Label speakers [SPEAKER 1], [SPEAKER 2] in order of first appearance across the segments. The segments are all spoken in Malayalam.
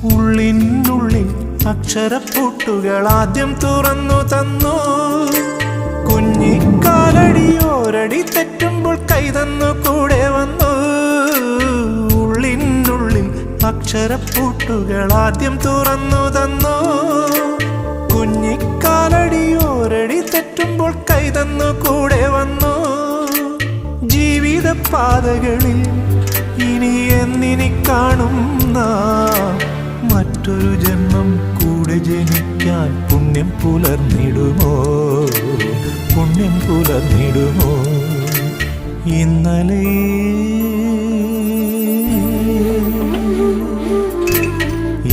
[SPEAKER 1] ഉള്ളിനുള്ളിൽ അക്ഷരപ്പൂട്ടുകൾ ആദ്യം തുറന്നു തന്നു. കുഞ്ഞിക്കാലടിയോരടി തെറ്റുമ്പോൾ കൈതന്നു കൂടെ വന്നു. ഉള്ളിനുള്ളിൽ അക്ഷരപ്പൂട്ടുകൾ ആദ്യം തുറന്നു തന്നു. കുഞ്ഞിക്കാലടിയോരടി തെറ്റുമ്പോൾ കൈതന്നു കൂടെ വന്നു. ജീവിത പാതകളിൽ ഇനി എന്നിനി കാണും നാം മറ്റൊരു ജന്മം കൂടെ ജനിക്കാൻ പുണ്യം പുലർന്നിടുമോ, പുണ്യം പുലർന്നിടുമോ?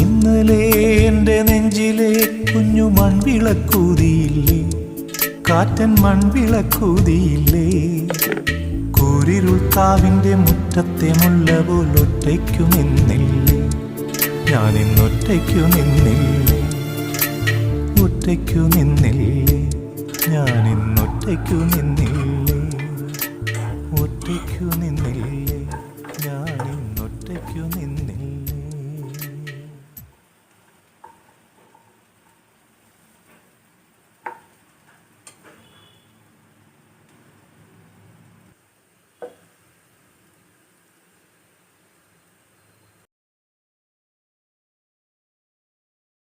[SPEAKER 1] ഇന്നലെ എൻ്റെ നെഞ്ചിലെ കുഞ്ഞു മൺവിളക്കൂതിയില്ലേ, കാറ്റൻ മൺവിളക്കൂതിയില്ലേ? കൂരിരുൾ കാവിൻ്റെ മുറ്റത്തെ മുല്ല പോലൊറ്റയ്ക്കു നിന്നില്ലേ, ഞാനിന്നൊറ്റയ്ക്കു നിന്നില്ലേ, ഒറ്റയ്ക്കു നിന്നില്ലേ, ഞാനിന്നൊറ്റയ്ക്കു നിന്നില്ലേ, ഒറ്റയ്ക്കു നിന്നില്ലേ.